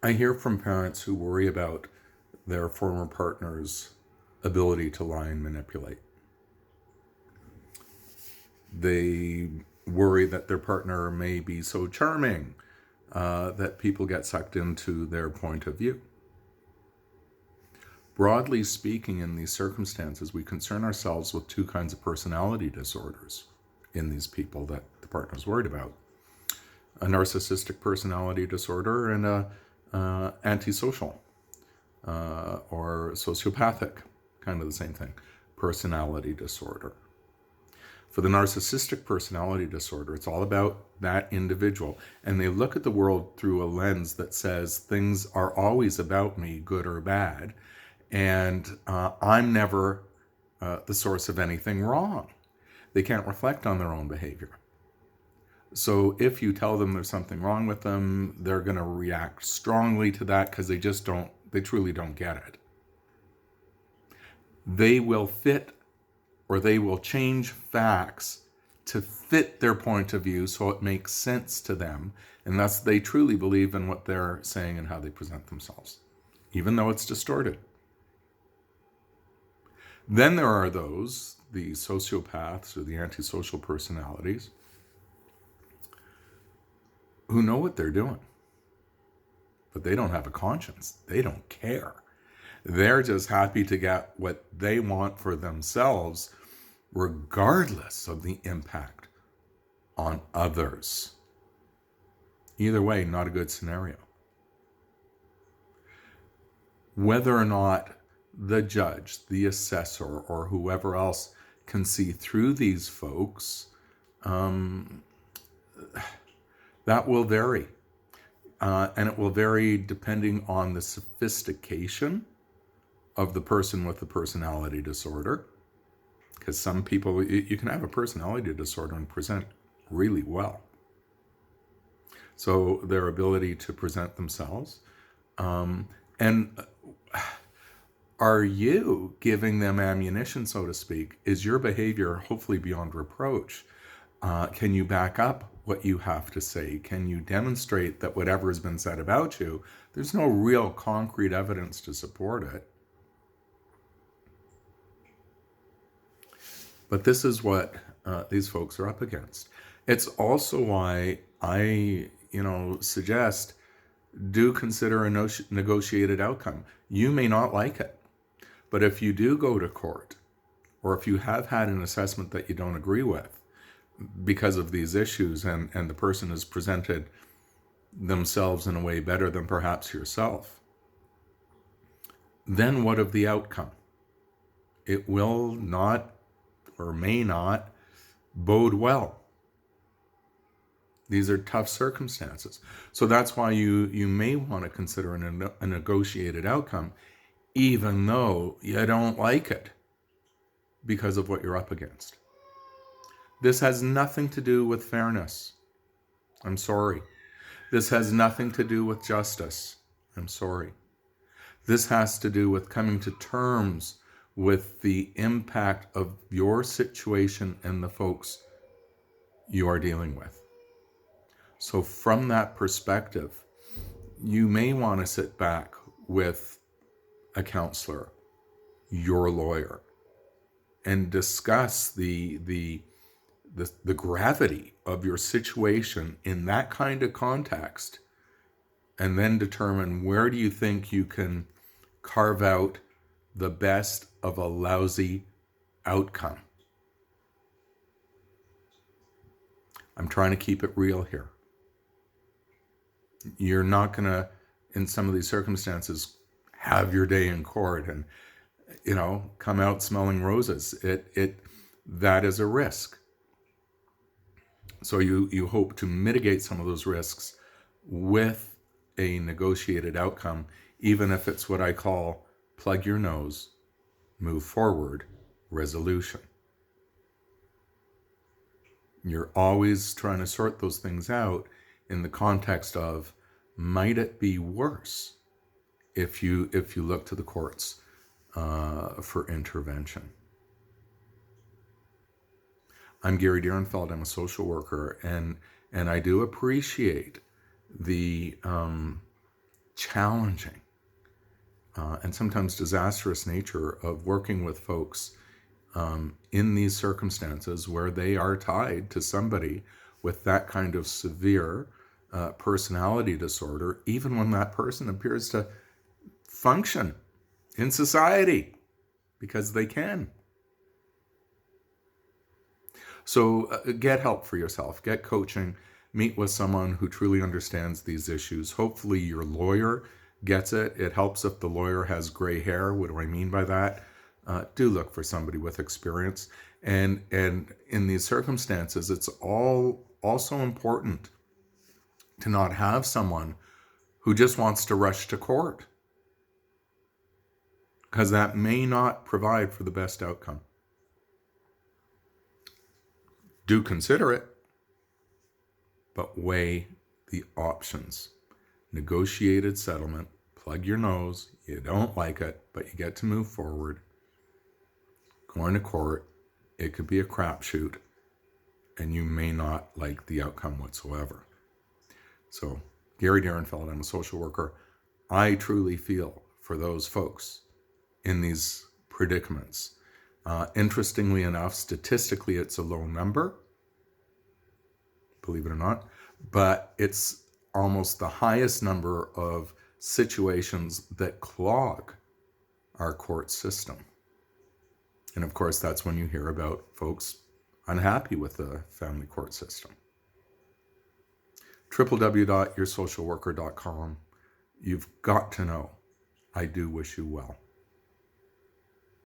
I hear from parents who worry about their former partner's ability to lie and manipulate. They worry that their partner may be so charming that people get sucked into their point of view. Broadly speaking, in these circumstances, we concern ourselves with two kinds of personality disorders in these people that the partner's worried about: a narcissistic personality disorder and a antisocial or sociopathic, kind of the same thing, personality disorder. For the narcissistic personality disorder, it's all about that individual. And they look at the world through a lens that says things are always about me, good or bad, and I'm never the source of anything wrong. They can't reflect on their own behavior. So if you tell them there's something wrong with them, they're going to react strongly to that because they truly don't get it. They will fit, or they will change facts to fit their point of view so it makes sense to them, and thus they truly believe in what they're saying and how they present themselves, even though it's distorted. Then there are those, the sociopaths or the antisocial personalities, who know what they're doing, but they don't have a conscience. They don't care. They're just happy to get what they want for themselves, regardless of the impact on others. Either way, not a good scenario. Whether or not the judge, the assessor, or whoever else can see through these folks, that will vary. And it will vary depending on the sophistication of the person with the personality disorder. Because some people, you can have a personality disorder and present really well. So their ability to present themselves. And are you giving them ammunition, so to speak? Is your behavior hopefully beyond reproach? Can you back up what you have to say? Can you demonstrate that whatever has been said about you, there's no real concrete evidence to support it? But this is what these folks are up against. It's also why I, suggest do consider a negotiated outcome. You may not like it, but if you do go to court, or if you have had an assessment that you don't agree with because of these issues, and the person has presented themselves in a way better than perhaps yourself, then what of the outcome? It will not, or may not, bode well. These are tough circumstances. So that's why you may want to consider a negotiated outcome, even though you don't like it because of what you're up against. This has nothing to do with fairness. I'm sorry. This has nothing to do with justice. I'm sorry. This has to do with coming to terms with the impact of your situation and the folks you are dealing with. So from that perspective, you may want to sit back with a counselor, your lawyer, and discuss the gravity of your situation in that kind of context, and then determine where do you think you can carve out the best of a lousy outcome. I'm trying to keep it real here. You're not going to, in some of these circumstances, have your day in court and, come out smelling roses. That is a risk. So you hope to mitigate some of those risks with a negotiated outcome, even if it's what I call plug your nose, move forward, resolution. You're always trying to sort those things out in the context of, might it be worse if you look to the courts for intervention? I'm Gary Dierenfeld. I'm a social worker, and I do appreciate the challenging and sometimes disastrous nature of working with folks in these circumstances where they are tied to somebody with that kind of severe personality disorder, even when that person appears to function in society because they can. So get help for yourself, get coaching, meet with someone who truly understands these issues. Hopefully your lawyer gets it. It helps if the lawyer has gray hair. What do I mean by that? Do look for somebody with experience. And in these circumstances, it's also important to not have someone who just wants to rush to court, because that may not provide for the best outcome. Do consider it, but weigh the options. Negotiated settlement, plug your nose, you don't like it, but you get to move forward. Going to court, it could be a crapshoot, and you may not like the outcome whatsoever. So, Gary Darenfeld, I'm a social worker. I truly feel for those folks in these predicaments. Interestingly enough, statistically, it's a low number, believe it or not, but it's almost the highest number of situations that clog our court system. And of course, that's when you hear about folks unhappy with the family court system. www.yoursocialworker.com. You've got to know, I do wish you well.